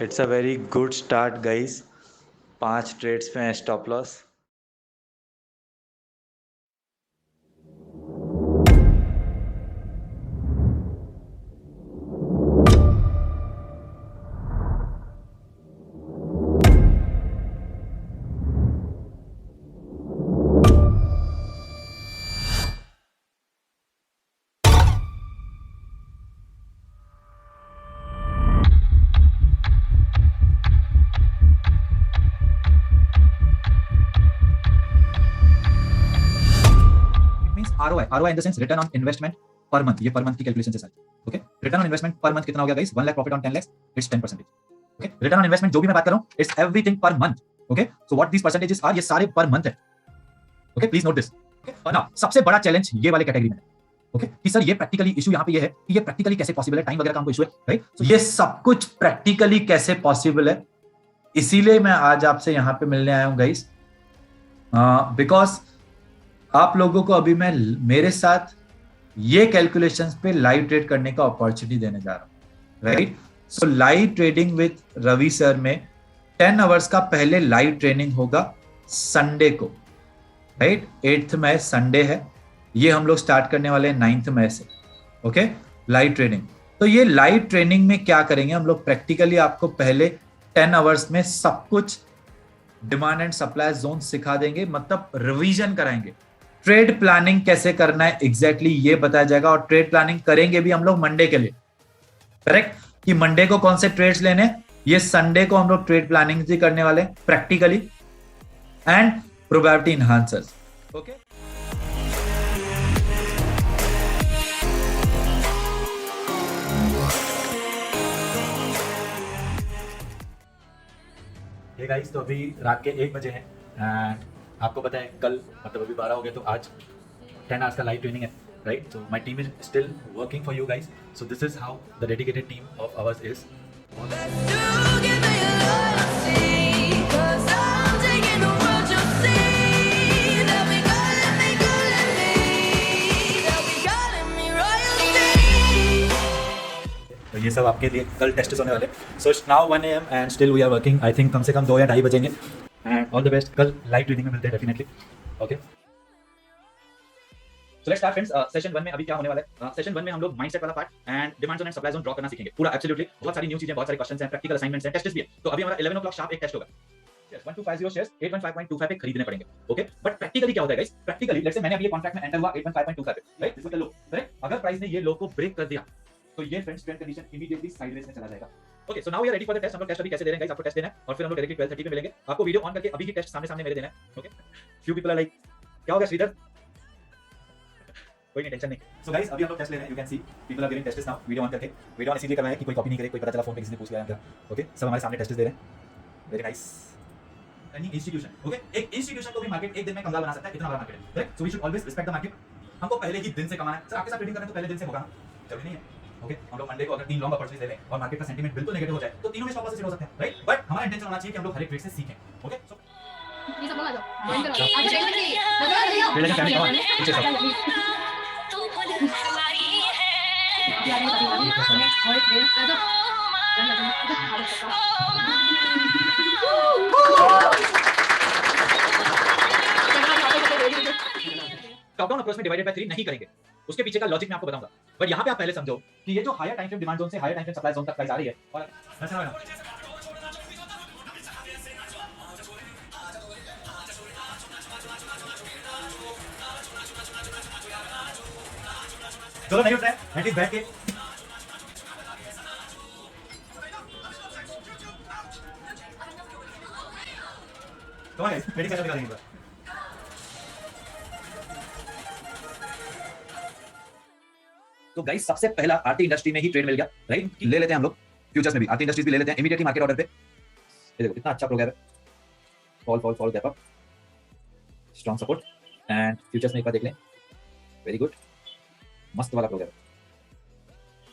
It's a very good start guys. 5 trades पे हैं stop loss. Means ROI in the sense return on investment per month. ये per month की calculation है sir. Okay, return on investment per month कितना हो गया guys? 1 lakh profit on 10 lakh, it's 10%। Okay, return on investment जो भी मैं बात कर रहा हूं, it's everything per month. Okay, so what these percentages are, ये सारे पर मंथ है। Okay, please note this. Okay, now सबसे बड़ा चैलेंज ये वाले कैटेगरी में है। ओके, कि सर ये प्रैक्टिकली इशू यहां पे ये है कि ये प्रैक्टिकली कैसे पॉसिबल है, टाइम वगैरह का हमको इशू है, राइट? सो ये सब कुछ प्रैक्टिकली कैसे पॉसिबल है, इसीलिए मैं आज आपसे यहां पे मिलने आया हूं गाइस, बिकॉज आप लोगों को अभी मैं मेरे साथ ये कैलकुलेशंस पे लाइव ट्रेड करने का अपॉर्चुनिटी देने जा रहा हूं, right? So live trading with Ravi sir में 10 आवर्स का पहले लाइव ट्रेनिंग होगा संडे को, राइट? 8th मई संडे है, ये हम लोग स्टार्ट करने वाले हैं 9th मई से। Okay, live training. तो ये लाइव ट्रेनिंग में क्या करेंगे हम लोग, प्रैक्टिकली आपको पहले 10 आवर्स में सब कुछ डिमांड एंड सप्लाई जोन सिखा देंगे, मतलब रिवीजन कराएंगे। ट्रेड प्लानिंग कैसे करना है एग्जैक्टली ये बताया जाएगा, और ट्रेड प्लानिंग करेंगे भी हम लोग मंडे के लिए, करेक्ट? कि मंडे को कौन से ट्रेड्स लेने, ये संडे को हम लोग ट्रेड प्लानिंग भी करने वाले प्रैक्टिकली एंड प्रोबेबिलिटी इनहांसर्स। ओके, ये गाइस तो अभी रात के 1 बजे हैं एंड आपको पता है कल मतलब अभी 12 हो गए, तो आज 10 आवर्स का लाइव ट्रेनिंग है, right? So my team is still working for you guys, so this is how the dedicated team of ours is. तो ये सब आपके लिए कल टेस्ट होने वाले। So it's now 1 AM and still we are working. I think कम से कम 2 या 2:30 बजेंगे एंड ऑल द बेस्ट। कल लाइव ट्रेनिंग में मिलते हैं definitely. Okay, so let's start friends. Session 1 में अभी क्या होने वाला है, सेशन 1 में हम लोग माइंडसेट वाला part and demand zone and supply zone draw करना सीखेंगे पूरा, एब्सोल्युटली। बहुत सारी न्यू चीजें, बहुत सारे क्वेश्चंस हैं, प्रैक्टिकल असाइनमेंट्स हैं, टेस्ट्स भी है। तो अभी हमारा 11 o'clock शार्प एक टेस्ट होगा। 1250 शेयर्स 815.25 पे खरीदने पड़ेंगे। ओके, बट प्रैक्टिकली क्या होता है गाइस? प्रैक्टिकली लेट्स से मैंने अभी ये कॉन्ट्रैक्ट में एंटर हुआ 815.25 पे, right? This is the low, correct? अगर प्राइस ने ये लो को ब्रेक कर दिया तो ये friends trend condition immediately sideways में चला जाएगा। Okay, so now we are ready for the test. हम लोग टेस्ट अभी कैसे दे रहे हैं गाइस? आपको टेस्ट देना है और फिर हम लोग डायरेक्टली 12:30 पे मिलेंगे। आपको वीडियो ऑन करके अभी ही टेस्ट सामने सामने मेरे देना है। Okay, few people are like क्या हो गया श्रीधर? कोई नहीं, टेंशन नहीं। सो गाइस अभी हम लोग टेस्ट ले रहे हैं, you can see people are giving tests now. Video on करके, वीडियो ऑन इसीलिए कर रहे हैं कि कोई कॉपी नहीं करे, कोई पता चला फोन पे किसी ने पूछ लिया क्या। ओके, सब हमारे सामने टेस्ट्स दे रहे हैं। Very nice. Any institution, okay, एक इंस्टीट्यूशन को भी मार्केट एक दिन में कंगाल बना सकता है, इतना बड़ा मार्केट है, correct? So we should always respect the market. हमको पहले ही दिन से कमाना है। सर आपके साथ ट्रेडिंग करें तो पहले दिन से होगा ना, जरूरी नहीं है। ओके, हम लोग मंडे को अगर 3 लॉन्ग अपॉर्चुनिटीज ले लें और मार्केट का सेंटीमेंट बिल्कुल नेगेटिव हो जाए तो तीनों में स्टॉप लॉस से हो सकते हैं, राइट? बट हमारा इंटेंशन होना चाहिए कि हम लोग हर एक ट्रेड से सीखें। ओके, सो ये सब लोग आ जाओ, ज्वाइन करो। आगे देखो जी, ट्रेड फैमिली कमाओ पीछे सब। यार ये सभी और एक ट्रेड आ जाओ। टॉप डाउन अप्रोच में डिवाइडेड बाय 3 नहीं करेंगे, उसके पीछे का लॉजिक मैं आपको बताऊंगा। बट यहां पे आप पहले समझो कि ये जो higher time frame demand zone से higher time frame supply zone तक प्राइस आ रही है, और ऐसा है ना, चलो नहीं उठ रहा है एटलीस्ट बैठ के। कौन है मेरी कैसे दिखा देंगे? तो गाइस सबसे पहला आरती इंडस्ट्री में ही ट्रेड मिल गया, राइट? ले लेते हैं हम लोग फ्यूचर्स में भी, आरती इंडस्ट्रीज भी ले लेते हैं इमीडिएटली मार्केट ऑर्डर पे। ये देखो कितना अच्छा प्रोग्राम है, fall fall fall gap up, strong support and futures में एक बार देख लें। वेरी गुड, मस्त वाला प्रोग्राम।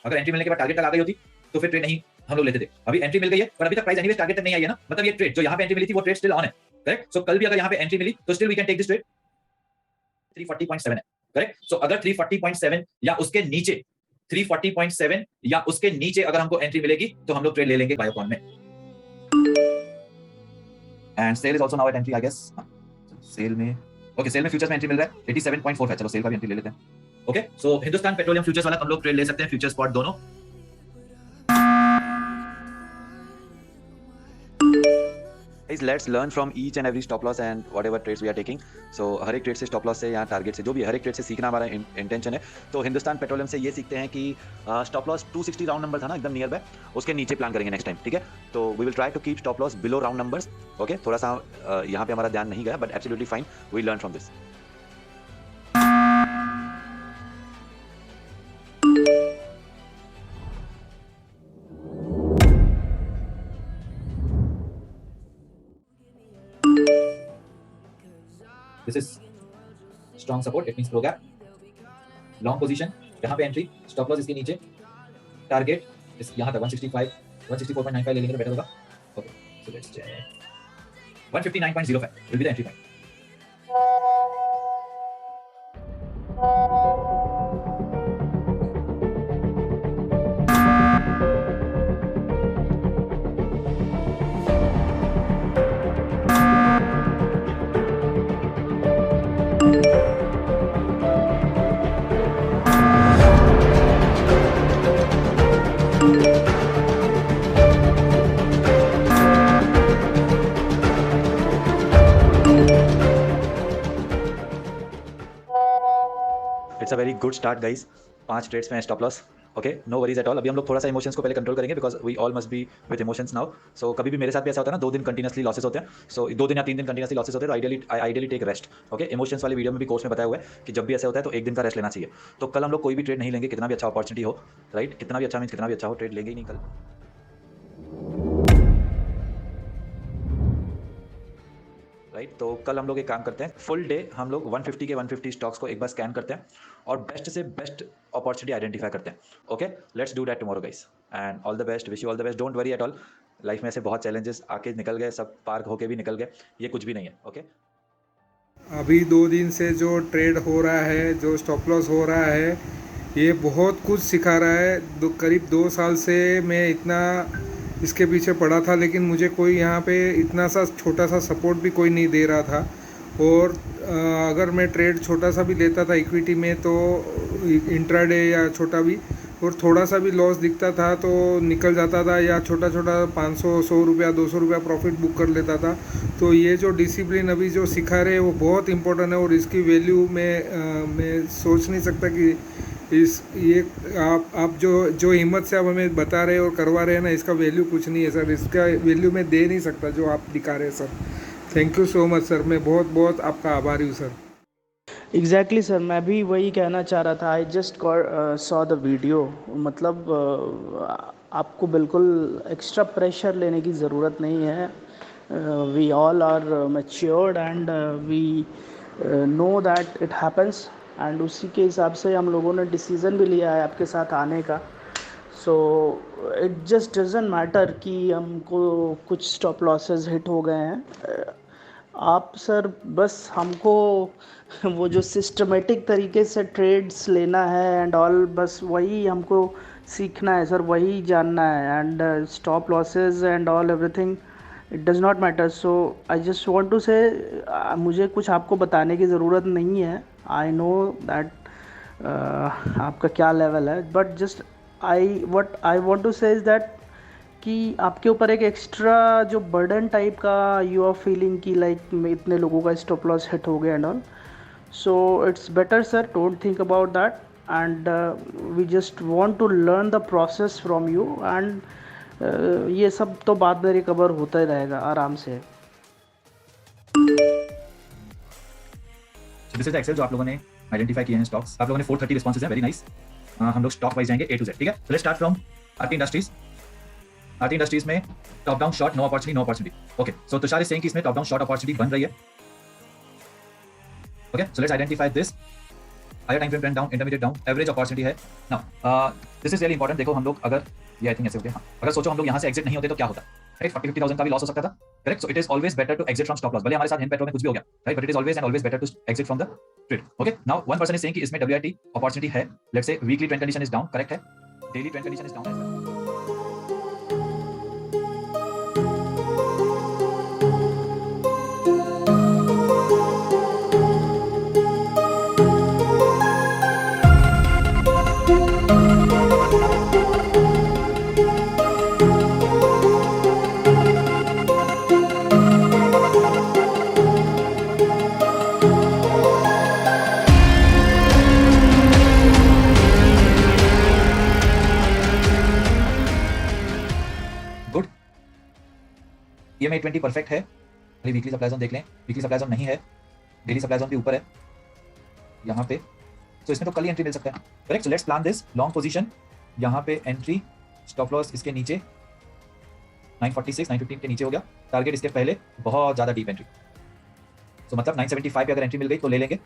अगर एंट्री मिलने के बाद टारगेट तक आ गई होती तो फिर ट्रेड नहीं हम लोग लेते थे। अभी एंट्री मिल गई है पर अभी तक प्राइस एनीवेज टारगेट तक नहीं आई है ना, मतलब ये ट्रेड जो यहाँ पे एंट्री मिली थी वो ट्रेड स्टिल ऑन है, करेक्ट? सो कल भी अगर यहाँ पे एंट्री मिली तो still we can take this trade. 340.7 है, करेक्ट? सो अगर 340.7 या उसके नीचे 340.7 या उसके नीचे अगर हमको एंट्री मिलेगी तो हम लोग ट्रेड ले लेंगे बायोकॉन में। And sell is also now at entry I guess. Sell में ओके, सेल में फ्यूचर्स में एंट्री मिल रहा है 87.45 है। चलो सेल का भी एंट्री ले लेते हैं। ओके, सो हिंदुस्तान पेट्रोलियम फ्यूचर्स वाला हम लोग ट्रेड ले सकते हैं, फ्यूचर स्पॉट दोनों। Guys, let's learn from each and every stop loss and whatever trades we are taking. So हर एक ट्रेड से, स्टॉप लॉस से या टारगेट से, जो भी हर एक ट्रेड से सीखना हमारा इंटेंशन है। तो हिंदुस्तान पेट्रोलियम से ये सीखते हैं कि स्टॉप लॉस 260 राउंड नंबर था ना, एकदम नियर बाय, उसके नीचे प्लान करेंगे नेक्स्ट टाइम, ठीक है। तो we will try to keep stop loss below round numbers. Okay, थोड़ा सा यहाँ पे हमारा ध्यान नहीं गया, but absolutely fine, we learn from this. This is strong support, it means pro gap, long position, यहाँ पे एंट्री, स्टॉप लॉस इसके नीचे, टारगेट इस यहाँ तक 165 164.95 ले लेंगे तो बेटर होगा। Okay, so let's check 159.05 will be the entry point. It's a very good start guys. 5 trades में stop loss. Okay, no worries at all. अभी हम लोग थोड़ा सा इमोशंस को पहले कंट्रोल करेंगे, because we all must be with emotions now. So कभी भी मेरे साथ भी ऐसा होता है ना, 2 दिन कंटिन्यूसली लॉसेस होते हैं। सो 2 दिन या 3 दिन कंटिन्यूसली लॉसेस होते हैं, तो ideally take rest. Okay, emotions वाली वीडियो में भी कोर्स में बताया हुआ है कि जब भी ऐसा होता है तो 1 दिन का रेस्ट लेना चाहिए। तो कल हम लोग कोई भी ट्रेड नहीं लेंगे, कितना भी अच्छा अपॉर्चुनिटी हो, राइट, कितना भी अच्छा मीन्स कितना भी अच्छा हो, ट्रेड लेंगे ही नहीं कल। राइट, तो कल हम लोग एक काम करते हैं, फुल डे हम लोग 150 के 150 स्टॉक्स को एक बार स्कैन करते हैं और बेस्ट से बेस्ट अपॉर्चुनिटी आइडेंटिफाई करते हैं। Okay, let's do that tomorrow guys, and all the best, wish you all the best. Don't worry at all, life में से बहुत चैलेंजेस आके निकल गए, सब पार होके भी निकल गए, ये कुछ भी नहीं है। ओके, अभी 2 दिन से जो ट्रेड हो रहा है, जो स्टॉप लॉस हो रहा है, ये बहुत कुछ सिखा रहा है। करीब 2 साल से मैं इतना इसके पीछे पड़ा था, लेकिन मुझे कोई यहाँ पे इतना सा छोटा सा सपोर्ट भी कोई नहीं दे रहा था। और अगर मैं ट्रेड छोटा सा भी लेता था इक्विटी में, तो इंट्राडे या छोटा भी, और थोड़ा सा भी लॉस दिखता था तो निकल जाता था, या छोटा छोटा 500 100 रुपया 200 रुपया प्रॉफिट बुक कर लेता था। तो ये जो डिसिप्लिन अभी जो सिखा रहे हैं वो बहुत इंपॉर्टेंट है, और इसकी वैल्यू मैं सोच नहीं सकता कि ये आप जो हिम्मत से आप हमें बता रहे हैं और करवा रहे हैं ना, इसका वैल्यू कुछ नहीं है सर, इसका वैल्यू मैं दे नहीं सकता जो आप दिखा रहे हैं sir. Thank you so much sir, मैं बहुत बहुत आपका आभारी हूँ सर। एग्जैक्टली सर, मैं भी वही कहना चाह रहा था। I just saw the video. मतलब आपको बिल्कुल एक्स्ट्रा प्रेशर लेने की ज़रूरत नहीं है। We all are matured and we know that it happens, and उसी के हिसाब से हम लोगों ने डिसीज़न भी लिया है आपके साथ आने का। So it just doesn't matter कि हमको कुछ स्टॉप लॉसेस हिट हो गए हैं। आप सर बस हमको वो जो सिस्टमेटिक तरीके से ट्रेड्स लेना है एंड ऑल, बस वही हमको सीखना है सर, वही जानना है। And stop losses and all everything, it does not matter. So I just want to say, मुझे कुछ आपको बताने की ज़रूरत नहीं है। आई नो दैट आपका क्या लेवल है, but just what I want to say is that कि आपके ऊपर एक एक्स्ट्रा जो बर्डन टाइप का यू आर फीलिंग कि लाइक इतने लोगों का स्टॉप लॉस हिट हो गया and all. So it's better sir, don't think about that, and we just want to learn the process from you, and ये सब तो बाद में रिकवर होता ही रहेगा आराम से। दिस इज द एक्सेल जो आप लोगों ने आइडेंटिफाई किए हैं स्टॉक्स। आप लोगों ने 430 रिस्पॉन्सेज हैं, वेरी नाइस। हम लोग स्टॉक वाइज जाएंगे A to Z, ठीक है। So let's start from Aarti industries. Aarti industries में top down short, no opportunity. Okay, so Tushar is saying कि इसमें टॉप डाउन शॉर्ट अपॉर्चुनिटी बन रही है। Okay, so let's identify this. Higher time frame trend down, intermediate down, average opportunity है। Now this is really important. देखो हम लोग अगर ये आई थिंक ऐसे हो गया, अगर सोचो हम लोग यहाँ से एग्जिट नहीं होते तो क्या होता, राइट। 40-50,000 का भी लॉस हो सकता था, correct. So it is always better to exit from stop loss. भले हमारे साथ हिंद पेट्रोल में कुछ भी हो गया, right, but it is always and always better to exit from the trade. Okay, now one person is saying कि इसमें WIT अपॉर्चुनिटी है। Let's say weekly trend condition is down, correct है। Daily trend condition is down. EMA 820 perfect है, अभी weekly supply zone देख लें, weekly supply zone नहीं है, डेली सप्लाई जोन भी ऊपर है यहाँ पे, तो इसमें तो कल ही एंट्री मिल सकता है, correct. So let's plan this long position, यहाँ पे एंट्री, स्टॉप लॉस इसके नीचे 946 915 के नीचे हो गया, टारगेट इसके पहले बहुत ज़्यादा डीप एंट्री, तो मतलब 975 पे अगर एंट्री मिल गई तो ले लेंगे।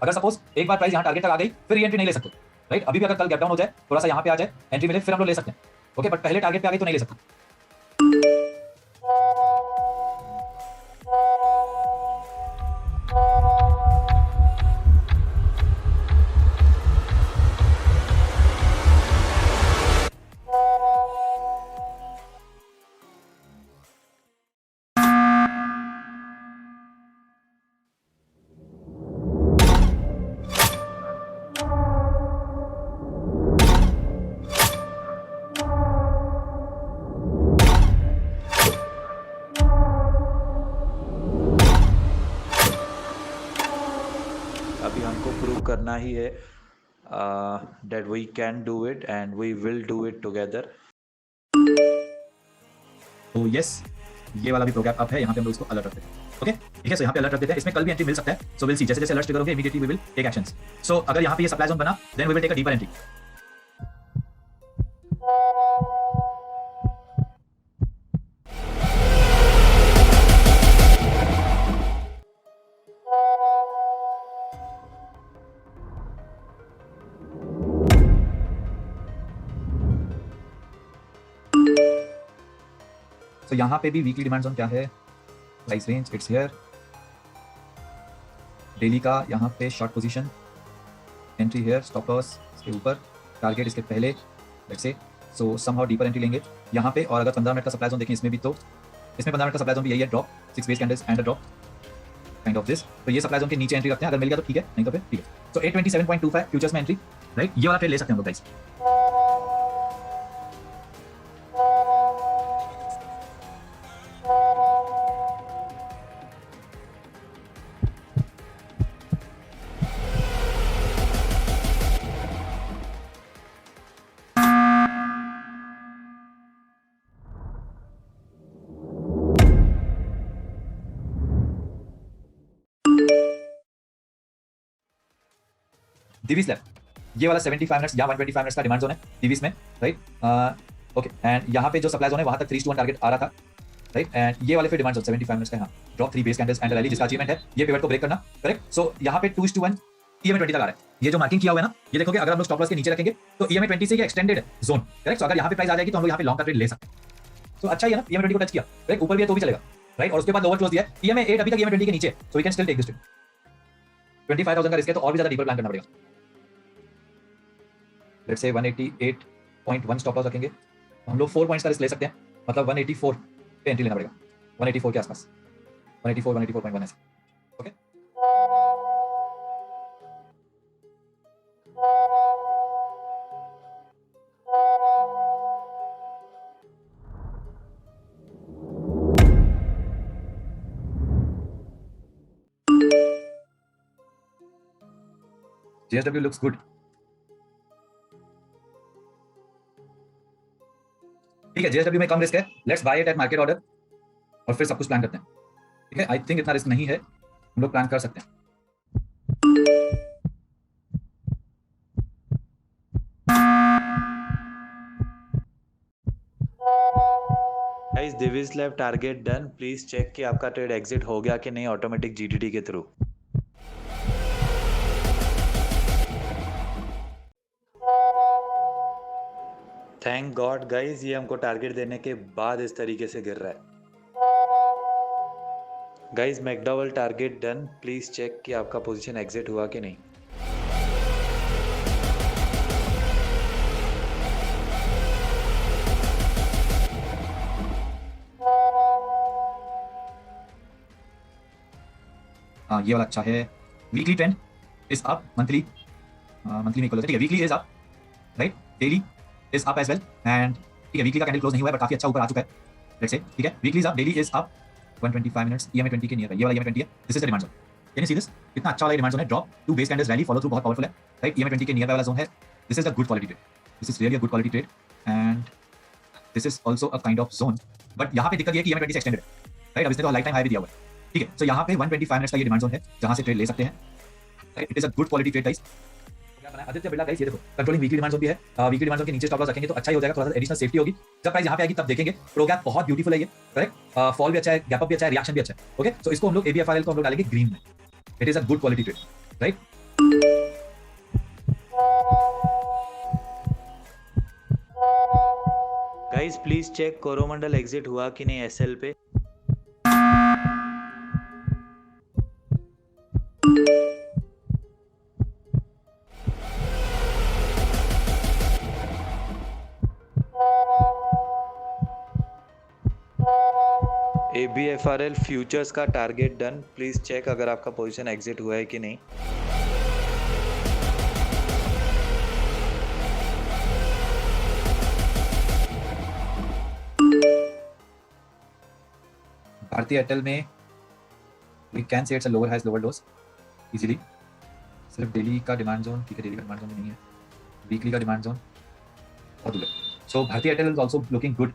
अगर सपोज एक बार प्राइस यहाँ टारगेट तक आ गई फिर ये एंट्री नहीं ले सकते, राइट। अभी भी अगर कल गैप डाउन हो जाए, थोड़ा सा यहाँ पे आ जाए, एंट्री मिले, फिर हम लोग ले सकते हैं, ओके। बट पहले टारगेट पे आ गई तो नहीं ले सकते। अभी हमको प्रूव करना ही है that we can do it and we will do it together. तो यस, ये वाला भी प्रोग्राम अप है, यहाँ पे हम लोग इसको अलर्ट रखते हैं, ओके ठीक है। सो यहाँ पे अलर्ट रख देते हैं, इसमें कल भी एंट्री मिल सकता है, सो विल सी, जैसे जैसे अलर्ट ट्रिगर होंगे immediately we will take actions. So अगर यहाँ पे ये सप्लाई जोन बना, then we will take a deeper entry. तो यहाँ पे भी वीकली डिमांड जोन क्या है, price range it's here, daily का यहाँ पे short position, entry here, stop loss इसके ऊपर, टारगेट इसके पहले, let's say, so somehow deeper entry लेंगे यहाँ पे। और अगर 15 मिनट का सप्लाई जोन देखें इसमें भी, तो इसमें 15 मिनट का सप्लाई जोन भी यही है, drop 6 base candles and a drop kind of this. तो ये सप्लाई जोन के नीचे एंट्री रखते हैं, अगर मिल गया तो ठीक है, नहीं तो फिर ठीक है। सो 827.25 फ्यूचर्स में एंट्री, राइट, ये वाला ट्रेड ले सकते हैं हम लोग गाइस। दिविस लैब, ये वाला 75 मिनट्स या 125 मिनट्स का डिमांड जोन है दिविस में, राइट, ओके। एंड यहाँ पे जो सप्लाई जोन है वहां तक 3:1 टारगेट आ रहा था, राइट। एंड ये वाले फिर डिमांड जोन 75 मिनट्स का यहाँ drop 3 base candles and rally, जिसका अचीवमेंट है ये पिवट को ब्रेक करना, करेक्ट। सो यहाँ पे 2:1 EMA 20 तक आ रहा है, ये जो मार्किंग किया हुआ है ना, ये देखोगे अगर हम लोग स्टॉप लॉस के नीचे रखेंगे तो EMA 20 से ये एक्सटेंडेड जोन, करेक्ट। सो अगर यहाँ पे प्राइस आ जाएगी तो हम लोग यहाँ पे लॉन्ग का ट्रेड ले सकते हैं। तो अच्छा ही है ना, EMA 20 को टच किया, राइट, ऊपर भी है तो भी चलेगा, राइट। और उसके बाद ओवर क्लोज दिया है, EMA 8 अभी तक EMA 20 के नीचे, so we can still take this trade. 25,000 का रिस्क है तो और भी ज्यादा डीपर प्लान करना पड़ेगा। लेट्स से 188.1 स्टॉप लॉस रखेंगे, हम लोग 4 पॉइंट्स का रिस्क ले सकते हैं, मतलब 184 पे एंट्री लेना पड़ेगा, 184 के आसपास, 184 184.1 ऐसे, ओके। JSW looks good, ठीक है। JSW में कम रिस्क है, let's buy it at market order और फिर सब कुछ प्लान करते हैं, ठीक है। आई थिंक इतना रिस्क नहीं है, हम लोग प्लान कर सकते हैं। Guys, Divi's lab target done, please check कि आपका ट्रेड एग्जिट हो गया कि नहीं ऑटोमेटिक GTT के थ्रू। थैंक गॉड गाइस, ये हमको टारगेट देने के बाद इस तरीके से गिर रहा है। Guys, McDowell target done, please check कि आपका पोजीशन एग्जिट हुआ कि नहीं। हाँ, ये वाला अच्छा है। Weekly trend is up, monthly में इक्वल, ठीक है। Weekly is up, right, daily is up as well, and ठीक है, वीकली का कैंडल क्लोज नहीं हुआ है बट काफी अच्छा ऊपर आ चुका है, लेट्स से, ठीक है। Weekly is up, daily is up, 125 minutes EMA 20 के नियर है, ये वाला EMA 20 है, this is the demand zone. Can you see this, कितना अच्छा वाला डिमांड जोन है, drop 2 base candles rally follow through बहुत पावरफुल है, राइट। EMA 20 के नियर वाला जोन है, this is a good quality trade, this is really a good quality trade, and this is also a kind of zone but यहाँ पे दिक्कत ये है कि EMA 20 से एक्सटेंडेड है, राइट? अब इसने तो लाइफ टाइम हाई भी दिया हुआ है, ठीक है? सो यहाँ पे 125 मिनट्स का ये डिमांड जोन है जहाँ से ट्रेड ले सकते हैं, right? It is a good quality trade guys. Aditya Birla guys, ये देखो कंट्रोलिंग वीकली डिमांड जोन भी है, वीकली डिमांड जोन के नीचे स्टॉप लॉस रखेंगे तो अच्छा ही हो जाएगा, थोड़ा सा एडिशनल सेफ्टी होगी। जब प्राइस यहाँ पे आएगी तब देखेंगे। प्रो गैप बहुत ब्यूटीफुल है ये, करेक्ट? फॉल भी अच्छा है, गैप अप भी अच्छा है, रिएक्शन भी अच्छा है, ओके? सो इसको हम लोग ABFRL को हम लोग डालेंगे ग्रीन में। It is a good quality trade, right? Guys please check Coromandel exit हुआ कि नहीं SL पे। ABFRL फ्यूचर्स का टारगेट डन, प्लीज चेक अगर आपका पोजीशन एग्जिट हुआ है कि नहीं। भारतीय एयरटेल में we can say it's a lower highs lower lows easily. सिर्फ डेली का डिमांड जोन, ठीक है, डेली का डिमांड जोन नहीं है, वीकली का डिमांड जोन बहुत दूर है। सो भारतीय Airtel is also looking good,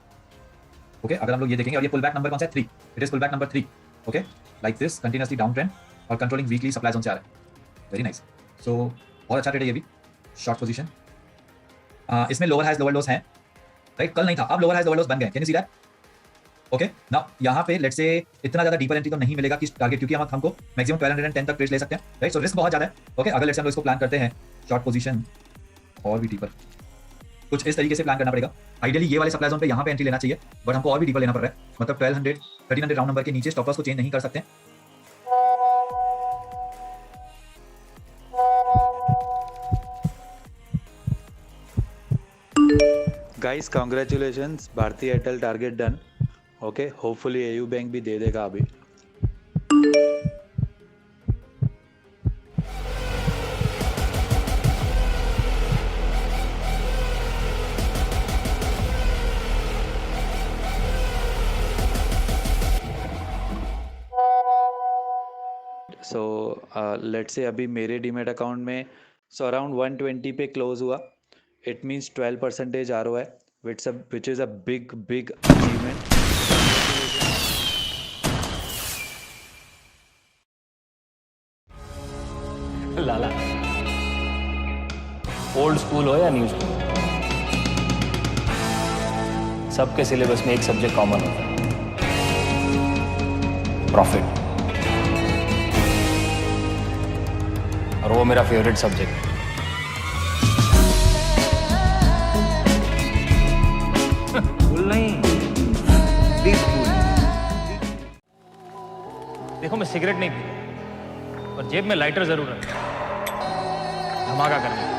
okay? अगर हम लोग ये देखेंगे, और ये पुल बैक नंबर कौन सा है? 3, it is pull back number 3, okay? Like this continuously down trend और कंट्रोलिंग वीकली सप्लाई जोन से आ रहा है, वेरी नाइस। सो बहुत अच्छा ट्रेड है ये भी, शॉर्ट पोजीशन। इसमें लोअर हाइज लोअर लोस हैं, राइट? कल नहीं था, अब लोअर हाइज लोअर लोस बन गए, can you see that? Okay ना, यहाँ पे लेट्स से इतना ज्यादा डीपर एंट्री तो नहीं मिलेगा कि टारगेट, क्योंकि हम हमको मैक्सिमम 1210 तक ट्रेड ले सकते हैं, राइट? सो रिस्क बहुत ज्यादा है, ओके? अगर लेट्स से हम लोग इसको प्लान करते हैं शॉर्ट पोजीशन और भी डीपर, कुछ इस तरीके से प्लान करना पड़ेगा। आइडियली ये वाले सप्लाई जोन पे यहाँ पे एंट्री लेना चाहिए, बट हमको और भी डीपर लेना पड़ रहा है, मतलब 1200 1300 राउंड नंबर के नीचे स्टॉप लॉस को चेंज नहीं कर सकते। गाइस कॉन्ग्रेचुलेशंस, भारतीय Airtel target done, okay? Hopefully AU bank भी दे देगा अभी। सो लेट्स से अभी मेरे डीमेट अकाउंट में अराउंड 120 पे क्लोज हुआ, it means 12% ROI, which is a big achievement. Lala, old school हो या न्यू स्कूल, सबके सिलेबस में एक सब्जेक्ट कॉमन होता है, प्रॉफिट, और वो मेरा फेवरेट सब्जेक्ट है। फूल नहीं, बीस फूल। देखो मैं सिगरेट नहीं पीता, और जेब में लाइटर जरूर रखता हूं, धमाका करने।